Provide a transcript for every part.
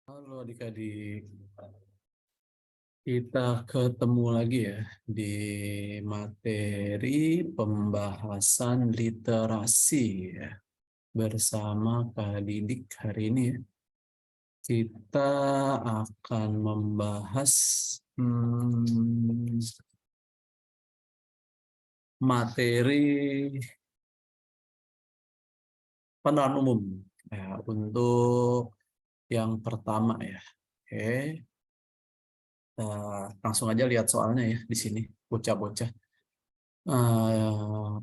Halo adik-adik, kita ketemu lagi ya di materi pembahasan literasi ya bersama Kak Didik hari ini ya. Kita akan membahas materi penerangan umum ya untuk yang pertama ya. Oke, langsung aja lihat soalnya ya di sini bocah-bocah. Eh,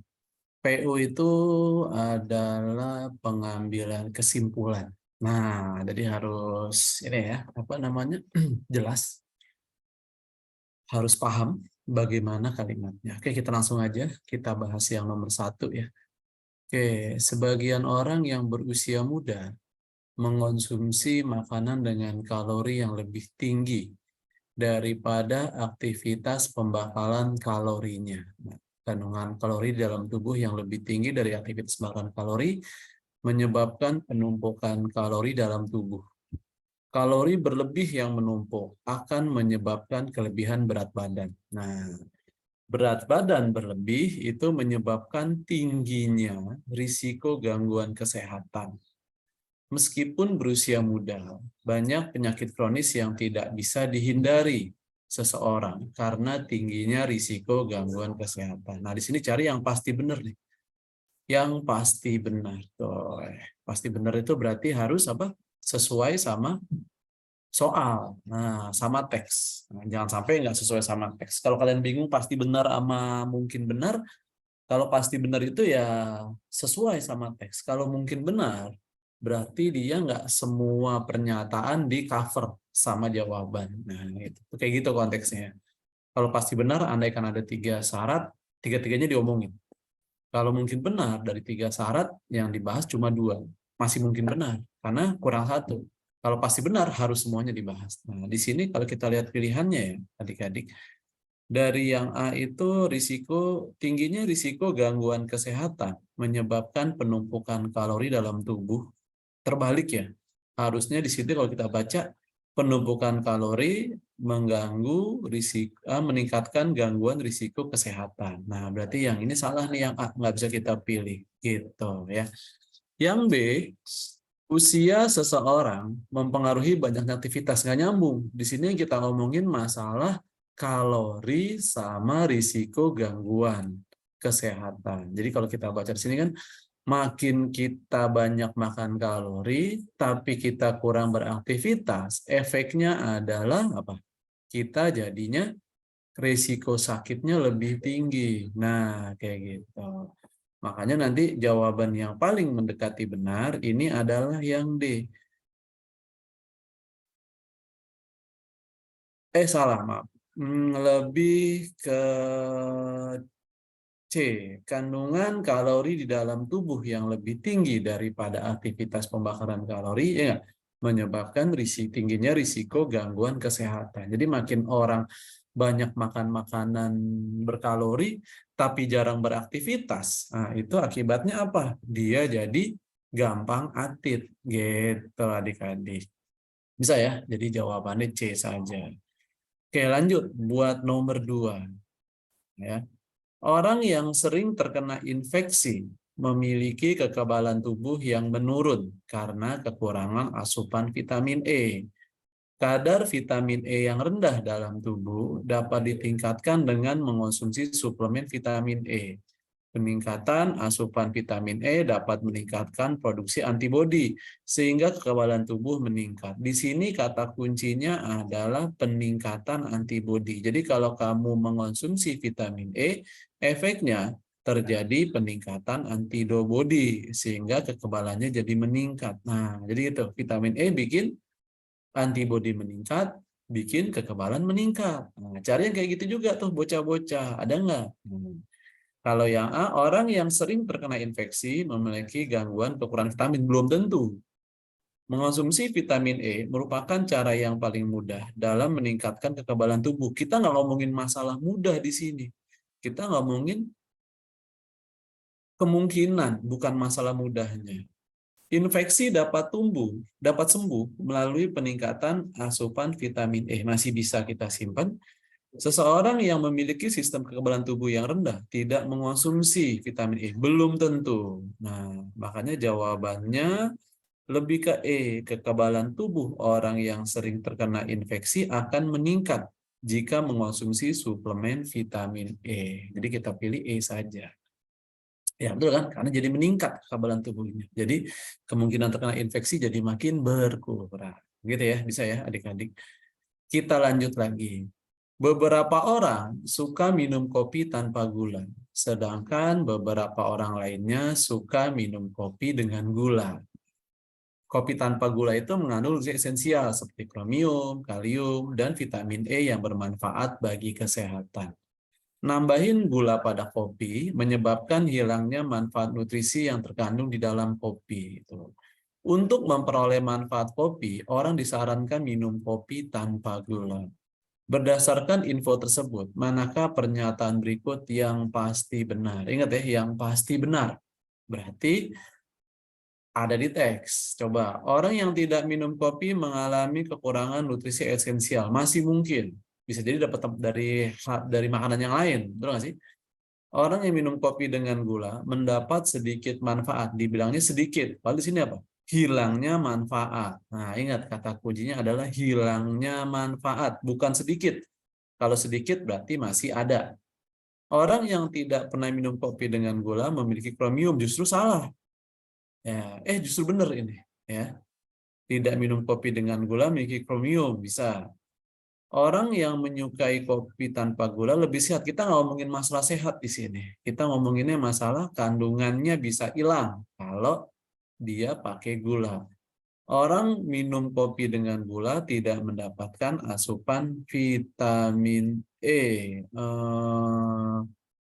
PU itu adalah pengambilan kesimpulan. Nah, jadi harus ini ya, apa namanya, jelas, harus paham bagaimana kalimatnya. Oke, kita langsung aja kita bahas yang nomor satu ya. Oke, sebagian orang yang berusia muda mengonsumsi makanan dengan kalori yang lebih tinggi daripada aktivitas pembakaran kalorinya. Nah, kandungan kalori di dalam tubuh yang lebih tinggi dari aktivitas pembakaran kalori menyebabkan penumpukan kalori dalam tubuh. Kalori berlebih yang menumpuk akan menyebabkan kelebihan berat badan. Nah, berat badan berlebih itu menyebabkan tingginya risiko gangguan kesehatan. Meskipun berusia muda, banyak penyakit kronis yang tidak bisa dihindari seseorang karena tingginya risiko gangguan kesehatan. Nah, di sini cari yang pasti benar nih. Yang pasti benar. Tuh, pasti benar itu berarti harus apa? Sesuai sama soal. Nah, sama teks. Nah, jangan sampai nggak sesuai sama teks. Kalau kalian bingung pasti benar sama mungkin benar, kalau pasti benar itu ya sesuai sama teks. Kalau mungkin benar, berarti dia nggak semua pernyataan di cover sama jawaban. Nah, itu kayak gitu konteksnya. Kalau pasti benar, andaikan ada 3 syarat, tiga-tiganya diomongin. Kalau mungkin benar, dari 3 syarat yang dibahas cuma 2. Masih mungkin benar, karena kurang satu. Kalau pasti benar, harus semuanya dibahas. Nah, di sini kalau kita lihat pilihannya ya, adik-adik, dari yang A itu tingginya risiko gangguan kesehatan menyebabkan penumpukan kalori dalam tubuh. Terbalik ya. Harusnya di situ kalau kita baca penumpukan kalori mengganggu risiko, meningkatkan gangguan risiko kesehatan. Nah, berarti yang ini salah nih, yang A nggak bisa kita pilih gitu ya. Yang B, usia seseorang mempengaruhi banyak aktivitas, nggak nyambung. Di sini kita ngomongin masalah kalori sama risiko gangguan kesehatan. Jadi kalau kita baca di sini kan makin kita banyak makan kalori tapi kita kurang beraktivitas, efeknya adalah apa? Kita jadinya risiko sakitnya lebih tinggi. Nah, kayak gitu. Makanya nanti jawaban yang paling mendekati benar ini adalah yang D. Salah, maaf. Lebih ke C. Kandungan kalori di dalam tubuh yang lebih tinggi daripada aktivitas pembakaran kalori ya menyebabkan tingginya risiko gangguan kesehatan. Jadi makin orang banyak makan makanan berkalori tapi jarang beraktivitas, nah itu akibatnya apa? Dia jadi gampang atit gitu adik-adik. Bisa ya? Jadi jawabannya C saja. Oke, lanjut buat nomor 2 ya. Orang yang sering terkena infeksi memiliki kekebalan tubuh yang menurun karena kekurangan asupan vitamin E. Kadar vitamin E yang rendah dalam tubuh dapat ditingkatkan dengan mengonsumsi suplemen vitamin E. Peningkatan asupan vitamin E dapat meningkatkan produksi antibodi sehingga kekebalan tubuh meningkat. Di sini kata kuncinya adalah peningkatan antibodi. Jadi kalau kamu mengonsumsi vitamin E, efeknya terjadi peningkatan antibodi sehingga kekebalannya jadi meningkat. Nah, jadi itu vitamin E bikin antibodi meningkat, bikin kekebalan meningkat. Nah, cari yang kayak gitu juga tuh bocah-bocah. Ada nggak? Kalau yang A, orang yang sering terkena infeksi memiliki gangguan kekurangan vitamin. Belum tentu. Mengonsumsi vitamin E merupakan cara yang paling mudah dalam meningkatkan kekebalan tubuh. Kita nggak ngomongin masalah mudah di sini. Kita ngomongin kemungkinan, bukan masalah mudahnya. Infeksi dapat sembuh melalui peningkatan asupan vitamin E. Masih bisa kita simpan. Seseorang yang memiliki sistem kekebalan tubuh yang rendah tidak mengonsumsi vitamin E. Belum tentu. Nah, makanya jawabannya lebih ke E. Kekebalan tubuh orang yang sering terkena infeksi akan meningkat jika mengonsumsi suplemen vitamin E. Jadi kita pilih E saja. Ya betul kan? Karena jadi meningkat kekebalan tubuhnya. Jadi kemungkinan terkena infeksi jadi makin berkurang. Gitu ya, bisa ya adik-adik. Kita lanjut lagi. Beberapa orang suka minum kopi tanpa gula, sedangkan beberapa orang lainnya suka minum kopi dengan gula. Kopi tanpa gula itu mengandung zat esensial seperti kromium, kalium, dan vitamin E yang bermanfaat bagi kesehatan. Nambahin gula pada kopi menyebabkan hilangnya manfaat nutrisi yang terkandung di dalam kopi. Untuk memperoleh manfaat kopi, orang disarankan minum kopi tanpa gula. Berdasarkan info tersebut, manakah pernyataan berikut yang pasti benar? Ingat ya, yang pasti benar. Berarti ada di teks. Coba, orang yang tidak minum kopi mengalami kekurangan nutrisi esensial. Masih mungkin. Bisa jadi dapat dari makanan yang lain. Betul nggak sih? Orang yang minum kopi dengan gula mendapat sedikit manfaat. Dibilangnya sedikit. Lalu di sini apa? Hilangnya manfaat. Nah, ingat kata kuncinya adalah hilangnya manfaat, bukan sedikit. Kalau sedikit berarti masih ada. Orang yang tidak pernah minum kopi dengan gula memiliki kromium, justru salah. Ya, justru benar ini. Ya, tidak minum kopi dengan gula memiliki kromium, bisa. Orang yang menyukai kopi tanpa gula lebih sehat. Kita nggak ngomongin masalah sehat di sini. Kita ngomonginnya masalah kandungannya bisa hilang kalau dia pakai gula. Orang minum kopi dengan gula tidak mendapatkan asupan vitamin E.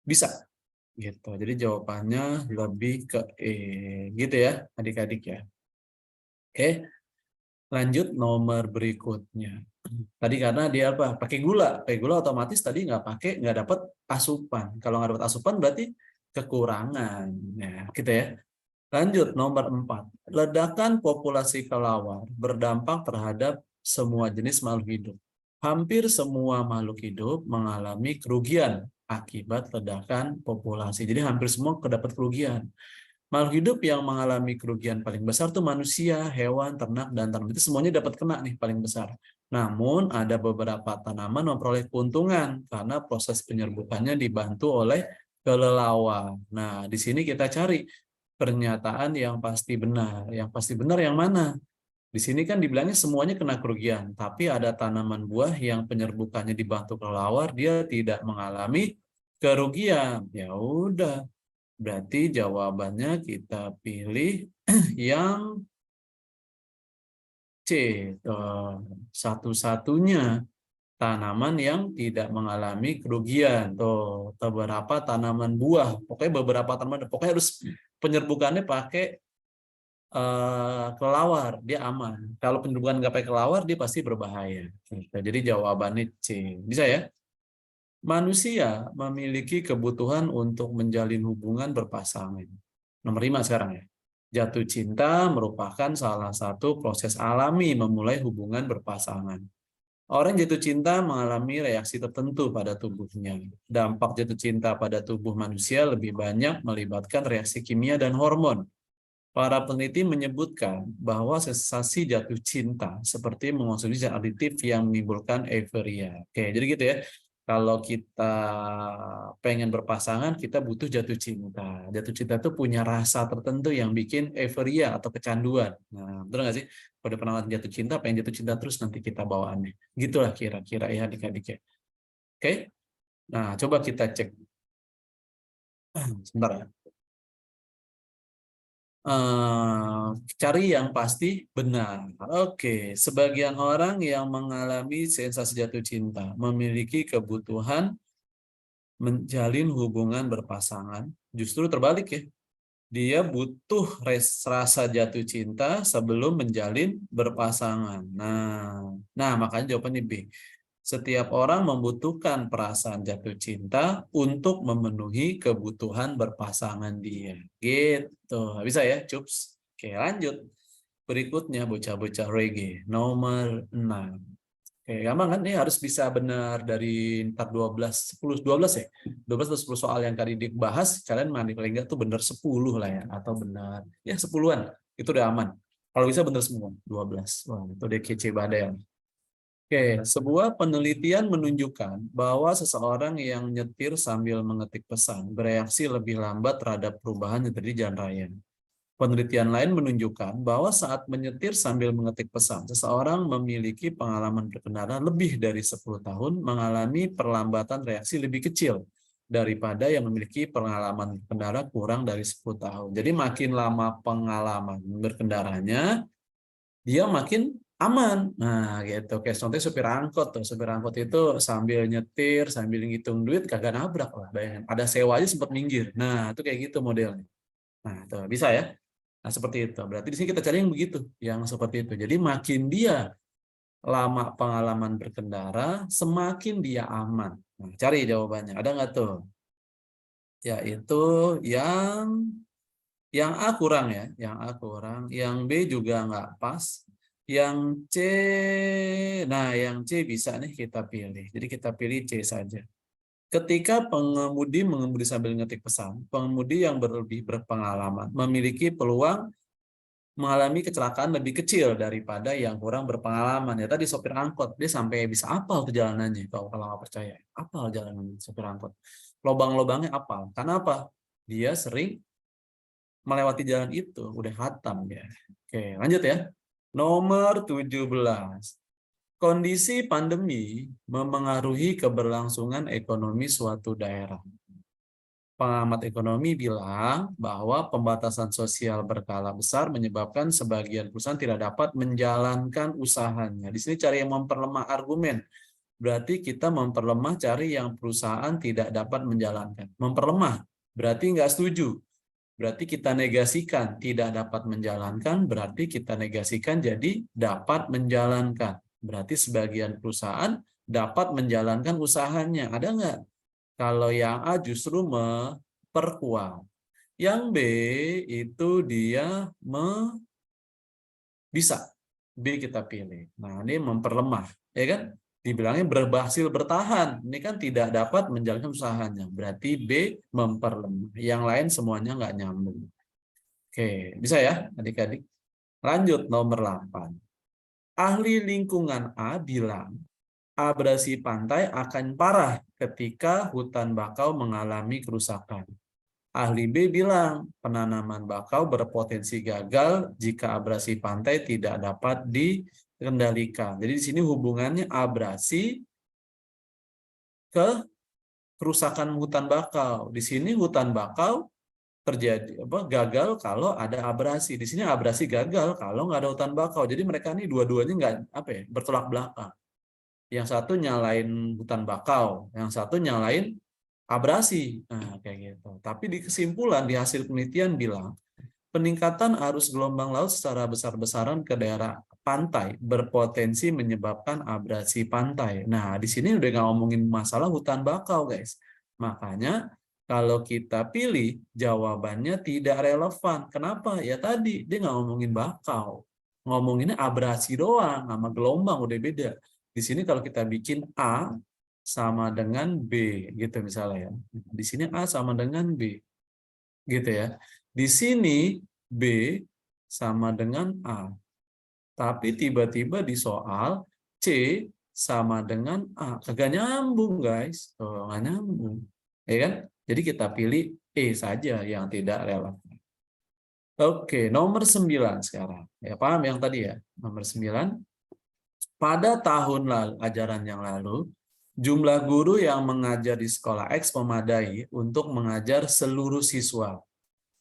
Bisa gitu. Jadi jawabannya lebih ke E. Gitu ya, adik-adik ya. Oke, lanjut nomor berikutnya. Tadi karena dia apa? Pakai gula otomatis tadi nggak dapat asupan. Kalau nggak dapat asupan berarti kekurangan. Ya, gitu ya. Lanjut nomor 4. Ledakan populasi kelawar berdampak terhadap semua jenis makhluk hidup. Hampir semua makhluk hidup mengalami kerugian akibat ledakan populasi. Jadi hampir semua dapat kerugian. Makhluk hidup yang mengalami kerugian paling besar tuh manusia, hewan, ternak, dan tanaman. Itu semuanya dapat kena nih paling besar. Namun ada beberapa tanaman memperoleh keuntungan karena proses penyerbukannya dibantu oleh kelelawar. Nah, di sini kita cari pernyataan yang pasti benar. Yang pasti benar yang mana? Di sini kan dibilangnya semuanya kena kerugian, tapi ada tanaman buah yang penyerbukannya dibantu kelelawar, dia tidak mengalami kerugian. Ya udah. Berarti jawabannya kita pilih yang C. Satu-satunya tanaman yang tidak mengalami kerugian. Tuh, beberapa tanaman buah. Pokoknya beberapa tanaman, pokoknya harus penyerbukannya pakai kelelawar, dia aman. Kalau penyerbukan nggak pakai kelelawar, dia pasti berbahaya. Jadi jawabannya C. Bisa ya? Manusia memiliki kebutuhan untuk menjalin hubungan berpasangan. Nomor 5 sekarang ya. Jatuh cinta merupakan salah satu proses alami memulai hubungan berpasangan. Orang jatuh cinta mengalami reaksi tertentu pada tubuhnya. Dampak jatuh cinta pada tubuh manusia lebih banyak melibatkan reaksi kimia dan hormon. Para peneliti menyebutkan bahwa sensasi jatuh cinta seperti mengonsumsi zat aditif yang menimbulkan euforia. Oke, jadi gitu ya. Kalau kita pengen berpasangan, kita butuh jatuh cinta. Jatuh cinta itu punya rasa tertentu yang bikin euforia atau kecanduan. Nah, betul nggak sih? Kalau udah pernah jatuh cinta, pengen jatuh cinta terus nanti kita bawaannya. Gitulah kira-kira ya adik-adik ya. Oke? Nah, coba kita cek. Sebentar ya. Cari yang pasti benar. Oke, sebagian orang yang mengalami sensasi jatuh cinta memiliki kebutuhan menjalin hubungan berpasangan. Justru terbalik ya. Dia butuh rasa jatuh cinta sebelum menjalin berpasangan. Nah, makanya jawabannya B. Setiap orang membutuhkan perasaan jatuh cinta untuk memenuhi kebutuhan berpasangan dia. Gitu. Bisa ya, Cups? Oke, lanjut. Berikutnya bocah-bocah reggae nomor 6. Oke, gampang kan? Ini harus bisa benar dari ntar 12, 10, 12 ya? 12 atau 10 soal yang tadi dibahas, kalian paling enggak tuh benar 10 lah ya, atau benar, ya 10-an, itu udah aman. Kalau bisa benar semua, 12. Wah, itu udah kece badai ya. Oke, sebuah penelitian menunjukkan bahwa seseorang yang nyetir sambil mengetik pesan bereaksi lebih lambat terhadap perubahan yang terjadi di jalan raya. Penelitian lain menunjukkan bahwa saat menyetir sambil mengetik pesan, seseorang memiliki pengalaman berkendara lebih dari 10 tahun mengalami perlambatan reaksi lebih kecil daripada yang memiliki pengalaman berkendara kurang dari 10 tahun. Jadi makin lama pengalaman berkendaranya, dia makin aman. Nah, gitu. Kayak contohnya supir angkot tuh. Supir angkot itu sambil nyetir, sambil ngitung duit, kagak nabrak lah. Bayangin. Ada sewa aja sempat minggir. Nah, itu kayak gitu modelnya. Nah, tuh bisa ya. Nah, seperti itu. Berarti di sini kita cari yang begitu, yang seperti itu. Jadi makin dia lama pengalaman berkendara, semakin dia aman. Nah, cari jawabannya. Ada nggak tuh? Yaitu yang A kurang ya, yang A kurang, yang B juga nggak pas, yang C, nah yang C bisa nih kita pilih. Jadi kita pilih C saja. Ketika pengemudi mengemudi sambil ngetik pesan, pengemudi yang lebih berpengalaman memiliki peluang mengalami kecelakaan lebih kecil daripada yang kurang berpengalaman. Ya tadi sopir angkot, dia sampai bisa apal perjalanannya. Kalau nggak percaya, apal jalanan sopir angkot. Lobang-lobangnya apal. Karena apa? Dia sering melewati jalan itu, udah hatam ya. Oke, lanjut ya. Nomor 17. Kondisi pandemi memengaruhi keberlangsungan ekonomi suatu daerah. Pengamat ekonomi bilang bahwa pembatasan sosial berskala besar menyebabkan sebagian perusahaan tidak dapat menjalankan usahanya. Di sini cari yang memperlemah argumen. Berarti kita memperlemah cari yang perusahaan tidak dapat menjalankan. Memperlemah, berarti nggak setuju. Berarti kita negasikan tidak dapat menjalankan, berarti kita negasikan jadi dapat menjalankan. Berarti sebagian perusahaan dapat menjalankan usahanya. Ada nggak? Kalau yang A justru memperkuat. Yang B itu dia bisa. B kita pilih. Nah, ini memperlemah. Ya kan? Dibilangnya berhasil bertahan. Ini kan tidak dapat menjalankan usahanya. Berarti B memperlemah. Yang lain semuanya nggak nyambung. Oke, bisa ya adik-adik? Lanjut nomor 8. Ahli lingkungan A bilang, abrasi pantai akan parah ketika hutan bakau mengalami kerusakan. Ahli B bilang, penanaman bakau berpotensi gagal jika abrasi pantai tidak dapat dikendalikan. Jadi di sini hubungannya abrasi ke kerusakan hutan bakau. Di sini hutan bakau terjadi gagal kalau ada abrasi. Di sini abrasi gagal kalau nggak ada hutan bakau. Jadi mereka ini dua-duanya nggak bertolak belakang. Yang satu nyalain hutan bakau, yang satu nyalain abrasi. Nah, kayak gitu. Tapi di kesimpulan di hasil penelitian bilang peningkatan arus gelombang laut secara besar-besaran ke daerah pantai berpotensi menyebabkan abrasi pantai. Nah, di sini udah nggak ngomongin masalah hutan bakau, guys. Makanya kalau kita pilih jawabannya tidak relevan. Kenapa? Ya tadi dia nggak ngomongin bakau, ngomonginnya abrasi doang, sama gelombang udah beda. Di sini kalau kita bikin A sama dengan B, gitu misalnya ya. Di sini A sama dengan B, gitu ya. Di sini B sama dengan A. Tapi tiba-tiba di soal C sama dengan A. Kagak nyambung, guys. Oh, nggak nyambung. Ya kan? Jadi kita pilih E saja yang tidak relevan. Oke, nomor 9 sekarang. Ya, paham yang tadi ya? Nomor 9. Pada tahun ajaran yang lalu, jumlah guru yang mengajar di sekolah X memadai untuk mengajar seluruh siswa.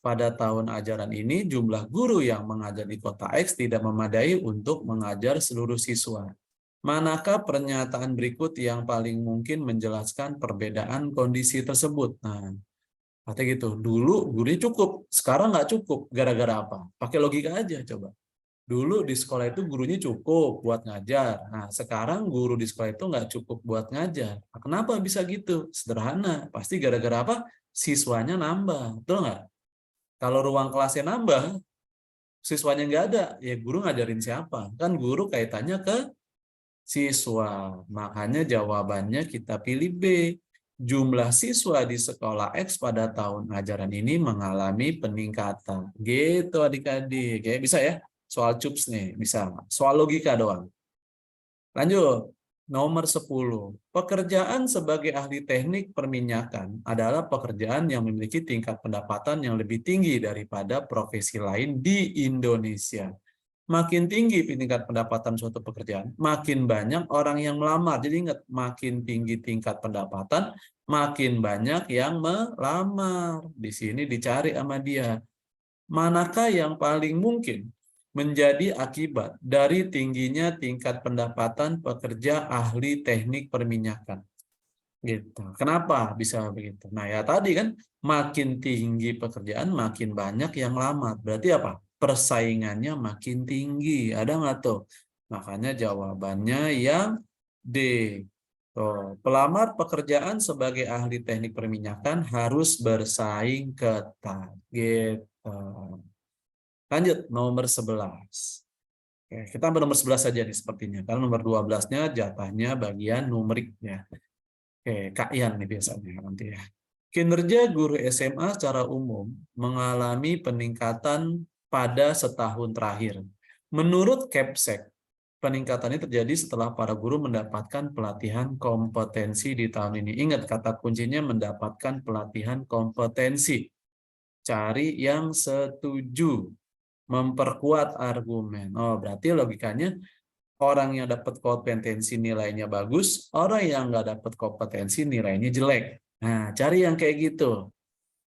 Pada tahun ajaran ini, jumlah guru yang mengajar di kota X tidak memadai untuk mengajar seluruh siswa. Manakah pernyataan berikut yang paling mungkin menjelaskan perbedaan kondisi tersebut? Nah, katanya gitu. Dulu gurunya cukup, sekarang nggak cukup. Gara-gara apa? Pakai logika aja coba. Dulu di sekolah itu gurunya cukup buat ngajar. Nah, sekarang guru di sekolah itu nggak cukup buat ngajar. Nah, kenapa bisa gitu? Sederhana. Pasti gara-gara apa? Siswanya nambah. Betul nggak? Kalau ruang kelasnya nambah, siswanya nggak ada, ya guru ngajarin siapa? Kan guru kaitannya ke siswa. Makanya jawabannya kita pilih B. Jumlah siswa di sekolah X pada tahun ajaran ini mengalami peningkatan. Gitu adik-adik. Ya, bisa ya? Soal CUPS nih, bisa. Soal logika doang. Lanjut. Nomor 10. Pekerjaan sebagai ahli teknik perminyakan adalah pekerjaan yang memiliki tingkat pendapatan yang lebih tinggi daripada profesi lain di Indonesia. Makin tinggi tingkat pendapatan suatu pekerjaan, makin banyak orang yang melamar. Jadi ingat, makin tinggi tingkat pendapatan, makin banyak yang melamar. Di sini dicari sama dia. Manakah yang paling mungkin menjadi akibat dari tingginya tingkat pendapatan pekerja ahli teknik perminyakan? Gitu. Kenapa bisa begitu? Nah, ya tadi kan makin tinggi pekerjaan, makin banyak yang lamar. Berarti apa? Persaingannya makin tinggi. Ada nggak tuh? Makanya jawabannya yang D. Tuh, pelamar pekerjaan sebagai ahli teknik perminyakan harus bersaing ketat. Gitu. Lanjut, nomor 11. Oke, kita ambil nomor 11 saja nih sepertinya. Karena nomor 12-nya jatahnya bagian numeriknya. Oke, Kak Ian nih biasanya nanti ya. Kinerja guru SMA secara umum mengalami peningkatan pada setahun terakhir. Menurut Kepsek, peningkatan ini terjadi setelah para guru mendapatkan pelatihan kompetensi di tahun ini. Ingat kata kuncinya mendapatkan pelatihan kompetensi. Cari yang setuju. Memperkuat argumen. Oh, berarti logikanya orang yang dapat kompetensi nilainya bagus, orang yang nggak dapat kompetensi nilainya jelek. Nah, cari yang kayak gitu.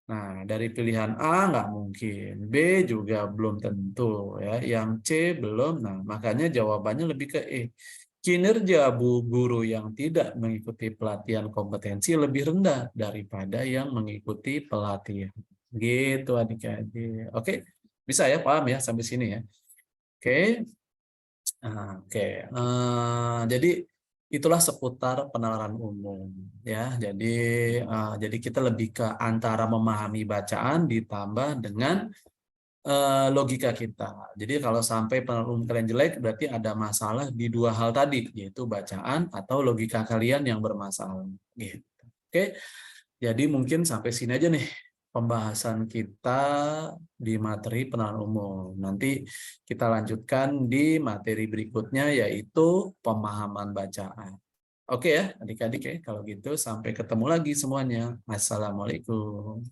Nah, dari pilihan A nggak mungkin, B juga belum tentu, ya. Yang C belum. Nah, makanya jawabannya lebih ke E. Kinerja guru yang tidak mengikuti pelatihan kompetensi lebih rendah daripada yang mengikuti pelatihan. Gitu adik-adik. Oke, bisa ya, paham ya sampai sini ya. Oke. Oke, jadi itulah seputar penalaran umum ya. Jadi kita lebih ke antara memahami bacaan ditambah dengan logika kita. Jadi kalau sampai penalaran umum kalian jelek, berarti ada masalah di dua hal tadi, yaitu bacaan atau logika kalian yang bermasalah. Gitu. Oke, jadi mungkin sampai sini aja nih pembahasan kita di materi penalaran umum. Nanti kita lanjutkan di materi berikutnya yaitu pemahaman bacaan. Oke ya, adik-adik ya. Kalau gitu sampai ketemu lagi semuanya. Assalamualaikum.